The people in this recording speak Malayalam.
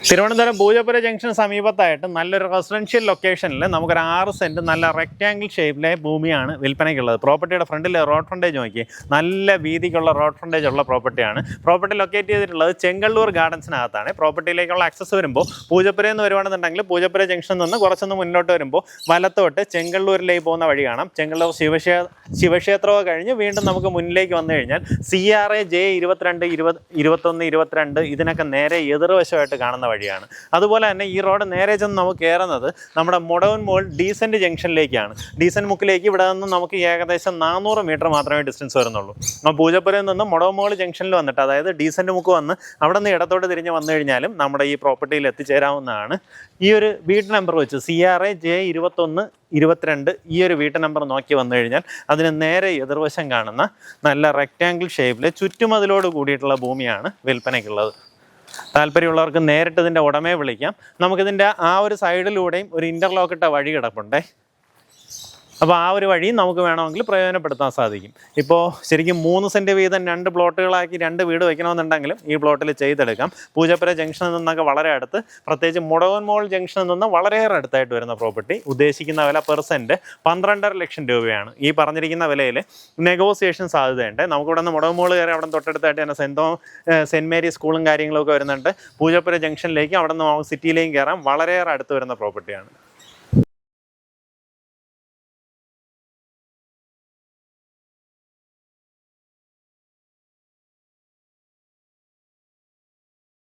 തിരുവനന്തപുരം പൂജപ്പുര ജംഗ്ഷൻ സമീപത്തായിട്ട് നല്ലൊരു റെസിഡൻഷ്യൽ ലൊക്കേഷനിൽ നമുക്കൊരു 6 സെൻറ്റ് നല്ല റെക്റ്റാങ്കിൾ ഷേപ്പിലെ ഭൂമിയാണ് വിൽപ്പനയ്ക്കുള്ളത്. പ്രോപ്പർട്ടിയുടെ ഫ്രണ്ടിൽ റോഡ് ഫ്രണ്ടേജ് നോക്കി, നല്ല വീതിക്കുള്ള റോഡ് ഫ്രണ്ടേജ് ഉള്ള പ്രോപ്പർട്ടിയാണ്. പ്രോപ്പർട്ടി ലൊക്കേറ്റ് ചെയ്തിട്ടുള്ളത് ചെങ്കള്ളൂർ ഗാർഡൻസിനകത്താണ്. പ്രോപ്പർട്ടിയിലേക്കുള്ള ആക്സസ് വരുമ്പോൾ പൂജപ്പുരയിൽ നിന്ന് വരുവാണെന്നുണ്ടെങ്കിൽ പൂജപ്പുര ജംഗ്ഷനിൽ നിന്ന് കുറച്ചൊന്ന് മുന്നോട്ട് വരുമ്പോൾ വലത്തോട്ട് ചെങ്കള്ളൂരിലേക്ക് പോകുന്ന വഴി കാണാം. ചെങ്കള്ളൂർ ശിവക്ഷേത്രമോ കഴിഞ്ഞ് വീണ്ടും നമുക്ക് മുന്നിലേക്ക് വന്നു കഴിഞ്ഞാൽ CRA J22, 21, 22 ഇതിനൊക്കെ നേരെ എതിർവശമായിട്ട് കാണുന്ന വഴിയാണ്. അതുപോലെ തന്നെ ഈ റോഡ് നേരെ ചെന്ന് നമുക്ക് കയറുന്നത് നമ്മുടെ മുടവൻ മോൾ ഡീസൻറ്റ് ജംഗ്ഷനിലേക്കാണ്. ഡീസൻറ്റ് മുക്കിലേക്ക് ഇവിടെ നിന്ന് നമുക്ക് ഏകദേശം 400 മീറ്റർ മാത്രമേ ഡിസ്റ്റൻസ് വരുന്നുള്ളൂ. അപ്പോൾ പൂജപ്പുരയിൽ നിന്ന് മുടവൻ മോൾ ജംഗ്ഷനിൽ വന്നിട്ട്, അതായത് ഡീസൻറ്റ് മുക്ക് വന്ന് അവിടെ നിന്ന് ഇടത്തോട്ട് തിരിഞ്ഞ് വന്നു കഴിഞ്ഞാലും നമ്മുടെ ഈ പ്രോപ്പർട്ടിയിൽ എത്തിച്ചേരാവുന്നതാണ്. ഈ ഒരു വീട്ട് നമ്പർ വെച്ച് CRA J21, 22 ഈ ഒരു വീട്ട് നമ്പർ നോക്കി വന്നു കഴിഞ്ഞാൽ അതിന് നേരെ എതിർവശം കാണുന്ന നല്ല റെക്റ്റാങ്കിൾ ഷേപ്പിൽ ചുറ്റുമതിലോട് കൂടിയിട്ടുള്ള ഭൂമിയാണ് വിൽപ്പനയ്ക്കുള്ളത്. താല്പര്യമുള്ളവർക്ക് നേരിട്ട് ഇതിൻ്റെ ഉടമയെ വിളിക്കാം. നമുക്കിതിൻ്റെ ആ ഒരു സൈഡിലൂടെയും ഒരു ഇൻ്റർലോക്ക് ഇട്ട വഴി കിടപ്പുണ്ടേ. അപ്പോൾ ആ ഒരു വഴി നമുക്ക് വേണമെങ്കിൽ പ്രയോജനപ്പെടുത്താൻ സാധിക്കും. ഇപ്പോൾ ശരിക്കും 3 സെൻറ്റ് വീതം 2 പ്ലോട്ടുകളാക്കി 2 വീട് വയ്ക്കണമെന്നുണ്ടെങ്കിലും ഈ പ്ലോട്ടിൽ ചെയ്തെടുക്കാം. പൂജപ്പുര ജംഗ്ഷനിൽ നിന്നൊക്കെ വളരെ അടുത്ത്, പ്രത്യേകിച്ച് മുടവൻ മോൾ ജംഗ്ഷനിൽ നിന്ന് വളരെയേറെ അടുത്തായിട്ട് വരുന്ന പ്രോപ്പർട്ടി. ഉദ്ദേശിക്കുന്ന വില പെർ സെൻറ്റ് 12.5 ലക്ഷം രൂപയാണ്. ഈ പറഞ്ഞിരിക്കുന്ന വിലയിൽ നെഗോസിയേഷൻ സാധ്യതയുണ്ട്. നമുക്കിവിടെ നിന്ന് മുടവൻ മോൾ കയറി അവിടെ തൊട്ടടുത്തായിട്ട് തന്നെ സെൻറ്റ് മേരി സ്കൂളും കാര്യങ്ങളൊക്കെ വരുന്നുണ്ട്. പൂജപ്പുര ജംഗ്ഷനിലേക്ക് അവിടെ നിന്ന് സിറ്റിയിലേക്കും കയറാൻ വളരെയേറെ അടുത്ത് വരുന്ന പ്രോപ്പർട്ടിയാണ്.